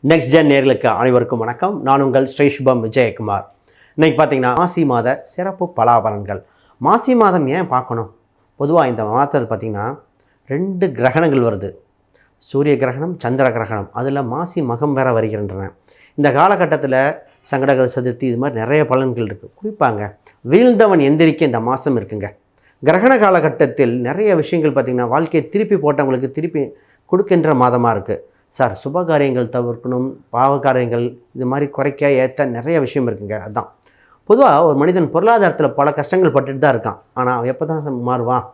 Next gen நேர்களுக்கு அனைவருக்கும் வணக்கம். நான் உங்கள் ஸ்ரீஷ்பம் விஜயகுமார். இன்றைக்கி பார்த்தீங்கன்னா மாசி மாத சிறப்பு பலாபலன்கள். மாசி மாதம் ஏன் பார்க்கணும்? பொதுவாக இந்த மாதத்தில் பார்த்திங்கன்னா 2 கிரகணங்கள் வருது. சூரிய கிரகணம், சந்திர கிரகணம். அதில் மாசி மகம் வேற வருகின்றன. இந்த காலகட்டத்தில் சங்கடகர சதுர்த்தி இது மாதிரி நிறைய பலன்கள் இருக்குது. குறிப்பாங்க வீழ்ந்தவன் எந்திரிக்க இந்த மாதம் இருக்குங்க. கிரகண காலகட்டத்தில் நிறைய விஷயங்கள் பார்த்திங்கன்னா வாழ்க்கையை திருப்பி போட்டவங்களுக்கு திருப்பி கொடுக்கின்ற மாதமாக இருக்குது. சார், சுபகாரியங்கள் தவிர்க்கணும், பாவகாரியங்கள் இது மாதிரி குறைக்க ஏற்ற நிறைய விஷயம் இருக்குங்க. அதுதான் பொதுவாக ஒரு மனிதன் பொருளாதாரத்தில் பல கஷ்டங்கள் பட்டுட்டு தான் இருக்கான். ஆனால் அவன் எப்போ தான் மாறுவான்?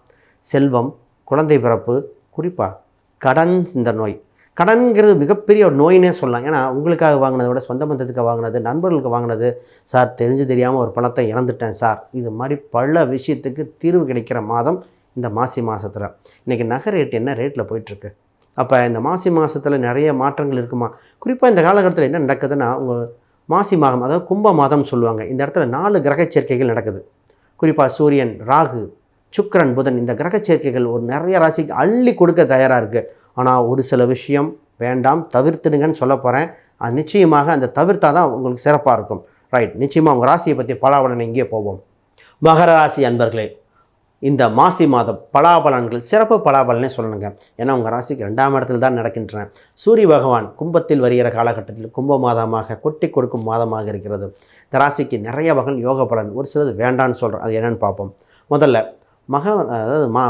செல்வம், குழந்தை பிறப்பு, குறிப்பாக கடன். இந்த நோய் கடன்கிறது மிகப்பெரிய ஒரு நோயினே சொல்லலாம். ஏன்னா உங்களுக்காக வாங்கினதை விட சொந்த பந்தத்துக்கு வாங்கினது, நண்பர்களுக்கு வாங்கினது, சார் தெரிஞ்சு தெரியாமல் ஒரு பணத்தை இழந்துட்டேன் சார், இது மாதிரி பல விஷயத்துக்கு தீர்வு கிடைக்கிற மாதம் இந்த மாசி மாதத்தில். இன்றைக்கி நகை ரேட் என்ன ரேட்டில் போயிட்டுருக்கு? அப்போ இந்த மாசி மாதத்தில் நிறைய மாற்றங்கள் இருக்குமா? குறிப்பாக இந்த காலகட்டத்தில் என்ன நடக்குதுன்னா, உங்கள் மாசி மாதம், அதாவது கும்ப மாதம்னு சொல்லுவாங்க. இந்த இடத்துல 4 கிரக சேர்க்கைகள் நடக்குது. குறிப்பாக சூரியன், ராகு, சுக்கிரன், புதன், இந்த கிரக சேர்க்கைகள் ஒரு நிறைய ராசிக்கு அள்ளி கொடுக்க தயாராக இருக்குது. ஆனால் ஒரு சில விஷயம் வேண்டாம், தவிர்த்துடுங்கன்னு சொல்ல போகிறேன். அது நிச்சயமாக அந்த தவிர்த்தா தான் உங்களுக்கு சிறப்பாக இருக்கும். ரைட், நிச்சயமாக உங்கள் ராசியை பற்றி பலாபலனை இங்கே போவோம். மகர ராசி அன்பர்களே, இந்த மாசி மாதம் பலாபலன்கள் சிறப்பு பலாபலனே சொல்லணுங்க. ஏன்னா உங்கள் ராசிக்கு 2ஆம் இடத்துல தான் நடக்கின்றன. சூரிய பகவான் கும்பத்தில் வருகிற காலகட்டத்தில் கும்ப மாதமாக கொட்டி கொடுக்கும் மாதமாக இருக்கிறது. இந்த ராசிக்கு நிறைய வகை யோக பலன், ஒரு சிலது வேண்டான்னு சொல்கிறோம். அது என்னென்னு பார்ப்போம். முதல்ல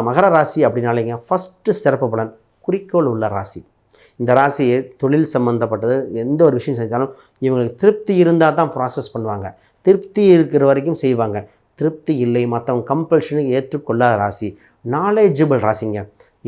மகர ராசி அப்படின்னாலேங்க ஃபஸ்ட்டு சிறப்பு பலன் குறிக்கோள் உள்ள ராசி. இந்த ராசியை தொழில் சம்மந்தப்பட்டது எந்த ஒரு விஷயம் செஞ்சாலும் இவங்களுக்கு திருப்தி இருந்தால் தான் ப்ராசஸ் பண்ணுவாங்க. திருப்தி இருக்கிற வரைக்கும் செய்வாங்க. திருப்தி இல்லை, மற்றவங்க கம்பல்ஷனுக்கு ஏற்றுக்கொள்ளாத ராசி. நாலேஜபிள் ராசிங்க.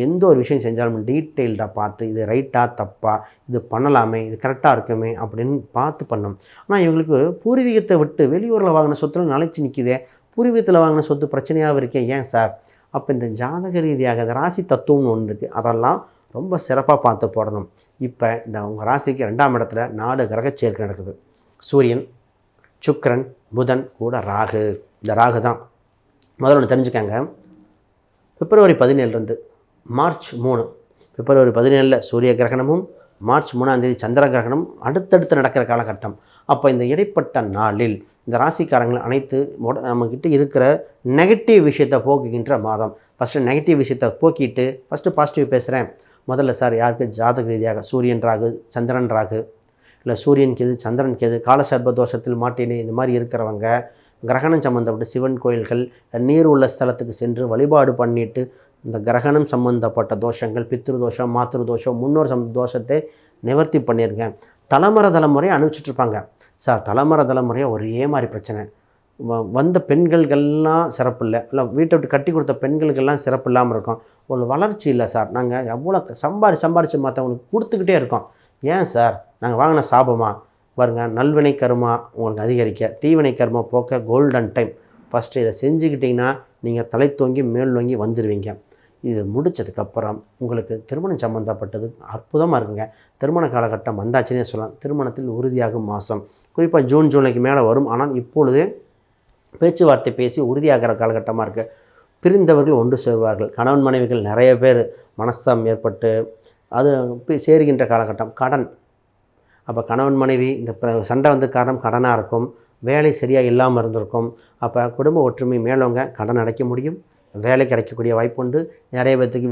எந்த ஒரு விஷயம் செஞ்சாலும் டீட்டெயில்டாக பார்த்து இது ரைட்டாக தப்பா, இது பண்ணலாமே, இது கரெக்டாக இருக்குமே அப்படின்னு பார்த்து பண்ணணும். ஆனால் இவங்களுக்கு பூர்வீகத்தை விட்டு வெளியூரில் வாங்கின சொத்தில் நிலைச்சி நிற்கிதே, பூர்வீகத்தில் வாங்கின சொத்து பிரச்சனையாக இருக்கே, ஏன் சார்? அப்போ இந்த ஜாதக ரீதியாக இந்த ராசி தத்துவம்னு ஒன்று இருக்குது. அதெல்லாம் ரொம்ப சிறப்பாக பார்த்து போடணும். இப்போ இந்த உங்கள் ராசிக்கு 2ஆம் இடத்துல 4 கிரக சேர்க்கை நடக்குது. சூரியன், சுக்கிரன், புதன் கூட ராகு. இந்த ராகு தான் முதல்ல ஒன்று தெரிஞ்சுக்காங்க. பிப்ரவரி 17 மார்ச் 3, பிப்ரவரி 17 சூரிய கிரகணமும் மார்ச் 3 சந்திர கிரகணம் அடுத்தடுத்து நடக்கிற காலகட்டம். அப்போ இந்த இடைப்பட்ட நாளில் இந்த ராசிக்காரங்கள் அனைத்து நம்மக்கிட்ட இருக்கிற நெகட்டிவ் விஷயத்தை போக்குகின்ற மாதம். ஃபஸ்ட்டு நெகட்டிவ் விஷயத்தை போக்கிட்டு ஃபஸ்ட்டு பாசிட்டிவ் பேசுகிறேன். முதல்ல சார், யாருக்கு ஜாதக ரீதியாக சூரியன் ராகு, சந்திரன் ராகு, இல்லை சூரியன் கேது, சந்திரன் கேது, காலசர்ப தோஷத்தில் மாட்டினே இந்த மாதிரி இருக்கிறவங்க கிரகணம் சம்மந்தப்பட்ட சிவன் கோயில்கள், நீர் உள்ள ஸ்தலத்துக்கு சென்று வழிபாடு பண்ணிவிட்டு இந்த கிரகணம் சம்மந்தப்பட்ட தோஷங்கள், பித்ரு தோஷம், மாத்திரு தோஷம், முன்னோர் தோஷத்தை நிவர்த்தி பண்ணியிருக்கேன். தலைமுறையை அனுப்பிச்சிட்ருப்பாங்க. சார், தலைமுறையாக ஒரே மாதிரி பிரச்சனை. வந்த பெண்கள்கள்லாம் சிறப்பு இல்லை வீட்டை விட்டு கட்டி கொடுத்த பெண்களுக்கெல்லாம் சிறப்பு இல்லாமல் இருக்கும். ஒரு வளர்ச்சி இல்லை சார், நாங்கள் எவ்வளோ சம்பாரித்து மற்றவங்களுக்கு கொடுத்துக்கிட்டே இருக்கோம். ஏன் சார்? நாங்கள் வாங்கின சாபமா? பாருங்கள், நல்வினை கர்மா உங்களுக்கு அதிகரிக்க, தீவினை கர்மா போக்க கோல்டன் டைம். ஃபஸ்ட்டு இதை செஞ்சுக்கிட்டிங்கன்னா நீங்கள் தலை தோங்கி மேல் நோங்கி வந்துடுவீங்க. இது முடித்ததுக்கப்புறம் உங்களுக்கு திருமணம் சம்மந்தப்பட்டது அற்புதமாக இருக்குங்க. திருமண காலகட்டம் வந்தாச்சுன்னே சொல்லலாம். திருமணத்தில் உறுதியாகும் மாதம். குறிப்பாக ஜூன் ஜூலைக்கு மேலே வரும். ஆனால் இப்பொழுது பேச்சுவார்த்தை பேசி உறுதியாகிற காலகட்டமாக இருக்குது. பிரிந்தவர்கள் ஒன்று சேர்வார்கள். கணவன் மனைவிகள் நிறைய பேர் மனஸ்தாபம் ஏற்பட்டு அது சேருகின்ற காலகட்டம். கடன், அப்போ கணவன் மனைவி இந்த சண்டை வந்து காரணம் கடனாக இருக்கும். வேலை சரியாக இல்லாமல் இருந்திருக்கும். அப்போ குடும்ப ஒற்றுமை மேலவங்க கடன் அடைக்க முடியும். வேலை கிடைக்கக்கூடிய வாய்ப்பு உண்டு. நிறைய பேர்த்துக்கு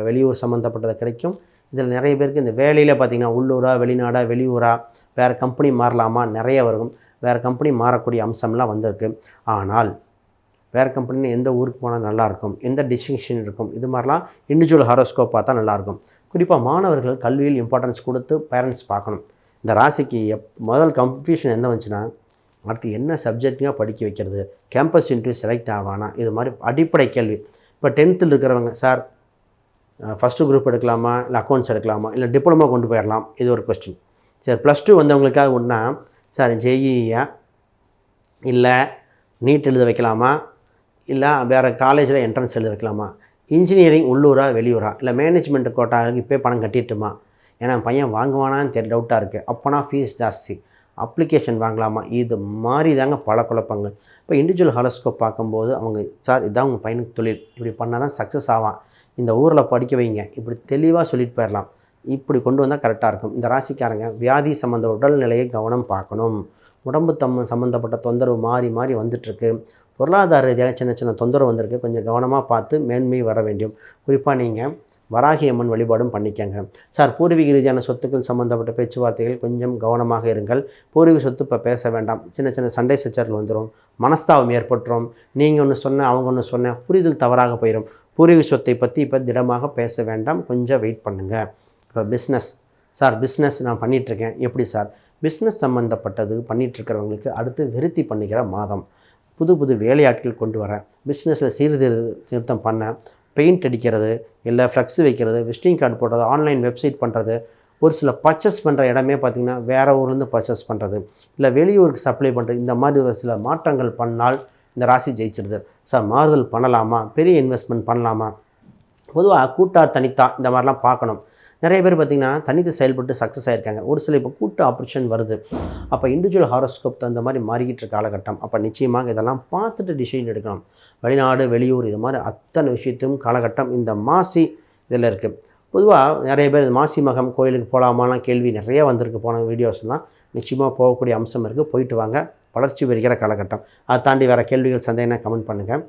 வெளியூர் சம்மந்தப்பட்டது கிடைக்கும். இதில் நிறைய பேருக்கு இந்த வேலையில் பார்த்திங்கன்னா உள்ளூரா, வெளிநாடா, வெளியூரா, வேறு கம்பெனி மாறலாமா, நிறைய வரும். வேறு கம்பெனி மாறக்கூடிய அம்சம்லாம் வந்திருக்கு. ஆனால் வேறு கம்பெனி எந்த ஊருக்கு போனால் நல்லாயிருக்கும், எந்த டிஸ்டிங்ஷன் இருக்கும், இது மாதிரிலாம் இண்டிவிஜுவல் ஹாரோஸ்கோப் பார்த்தா நல்லாயிருக்கும். குறிப்பாக மாணவர்கள் கல்வியில் இம்பார்ட்டன்ஸ் கொடுத்து பேரண்ட்ஸ் பார்க்கணும். இந்த ராசிக்கு முதல் கன்ஃபியூஷன் என்ன வந்துச்சுன்னா, அடுத்து என்ன சப்ஜெக்டாக படிக்க வைக்கிறது, கேம்பஸ் இன்டர்வியூ செலக்ட் ஆவானா, இது மாதிரி அடிப்படை கேள்வி. இப்போ 10th இருக்கிறவங்க, சார் ஃபஸ்ட்டு குரூப் எடுக்கலாமா, இல்லை அக்கௌண்ட்ஸ் எடுக்கலாமா, இல்லை டிப்ளமா கொண்டு போயிடலாம், இது ஒரு கொஸ்டின். சரி, +2 வந்தவங்களுக்காக ஒன்றா, சார் ஜேஇயா இல்லை நீட் எழுத வைக்கலாமா, இல்லை வேறு காலேஜில் என்ட்ரன்ஸ் எழுத வைக்கலாமா, இன்ஜினியரிங் உள்ளூரா வெளியூரா, இல்லை மேனேஜ்மெண்ட் கோட்டாவுக்கு இப்போ பணம் கட்டிட்டுமா, ஏன்னா பையன் வாங்குவானான்னு டவுட்டாக இருக்குது, அப்போனா ஃபீஸ் ஜாஸ்தி, அப்ளிகேஷன் வாங்கலாமா, இது மாதிரி தாங்க பல குழப்பங்கள். இப்போ இண்டிவிஜுவல் ஹாரோஸ்கோப் பார்க்கும்போது அவங்க, சார் இதான் உங்கள் பையனுக்கு தொழில், இப்படி பண்ணால் தான் சக்ஸஸ் ஆவான், இந்த ஊரில் படிக்க வைங்க, இப்படி தெளிவாக சொல்லிட்டு போயிடலாம். இப்படி கொண்டு வந்தால் கரெக்டாக இருக்கும். இந்த ராசிக்காரங்க வியாதி சம்மந்த உடல்நிலையை கவனம் பார்க்கணும். உடம்பு சம்மந்தப்பட்ட தொந்தரவு மாறி மாறி வந்துட்டுருக்கு. பொருளாதார ரீதியாக சின்ன சின்ன தொந்தரவு வந்திருக்கு. கொஞ்சம் கவனமாக பார்த்து மேன்மை வர வேண்டும். குறிப்பாக நீங்கள் வராகி அம்மன் வழிபாடும் பண்ணிக்கங்க. சார், பூர்வீக ரீதியான சொத்துக்கள் சம்மந்தப்பட்ட பேச்சுவார்த்தைகள் கொஞ்சம் கவனமாக இருங்கள். பூர்வீக சொத்து இப்போ பேச வேண்டாம். சின்ன சின்ன சண்டை சச்சரவு வந்துடும், மனஸ்தாபம் ஏற்பட்டுரும். நீங்கள் ஒன்று சொன்ன, அவங்க ஒன்று சொன்ன, புரிதல் தவறாக போயிடும். பூர்வீக சொத்தை பற்றி இப்போ திடமாக பேச வேண்டாம், கொஞ்சம் வெயிட் பண்ணுங்கள். இப்போ பிஸ்னஸ், சார் பிஸ்னஸ் நான் பண்ணிகிட்ருக்கேன், எப்படி சார்? பிஸ்னஸ் சம்மந்தப்பட்டது பண்ணிகிட்ருக்கிறவங்களுக்கு அடுத்து விருத்தி பண்ணிக்கிற மாதம். புது புது வேலையாட்கள் கொண்டு வரேன். பிஸ்னஸில் சீர்திருத்தம் பண்ண, பெயிண்ட் அடிக்கிறது, இல்லை ஃப்ளெக்ஸ் வைக்கிறது, விசிட்டிங் கார்டு போடுறது, ஆன்லைன் வெப்சைட் பண்ணுறது, ஒரு சில பர்ச்சேஸ் பண்ணுற இடமே பார்த்திங்கன்னா வேறு ஊர்லேருந்து பர்ச்சேஸ் பண்ணுறது, இல்லை வெளியூருக்கு சப்ளை பண்ணுறது, இந்த மாதிரி ஒரு சில மாற்றங்கள் பண்ணால் இந்த ராசி ஜெயிச்சிடுது. சார், மாறுதல் பண்ணலாமா? பெரிய இன்வெஸ்ட்மெண்ட் பண்ணலாமா? பொதுவாக கூட்டா தனித்தா இந்த மாதிரிலாம் பார்க்கணும். நிறைய பேர் பார்த்திங்கன்னா தனித்து செயல்பட்டு சக்ஸஸ் ஆகிருக்காங்க. ஒரு சில இப்போ கூட்டு ஆப்ரேஷன் வருது. அப்போ இண்டிவிஜுவல் ஹாரோஸ்கோப் தகுந்த மாதிரி மாறிக்கிட்டு இருக்க காலகட்டம். அப்போ நிச்சயமாக இதெல்லாம் பார்த்துட்டு டிசிஷன் எடுக்கணும். வெளிநாடு, வெளியூர், இது மாதிரி அத்தனை விஷயத்தையும் காலகட்டம் இந்த மாசி இதில் இருக்குது. பொதுவாக நிறைய பேர் மாசி மகம் கோயிலுக்கு போகலாமாலாம் கேள்வி நிறைய வந்திருக்கு. போன வீடியோஸ்லாம் நிச்சயமாக போகக்கூடிய அம்சம் இருக்குது. போயிட்டு வாங்க, வளர்ச்சி பெறுகிற காலகட்டம். அதை தாண்டி வேறு கேள்விகள் சந்தேகம்னா கமெண்ட் பண்ணுங்கள்.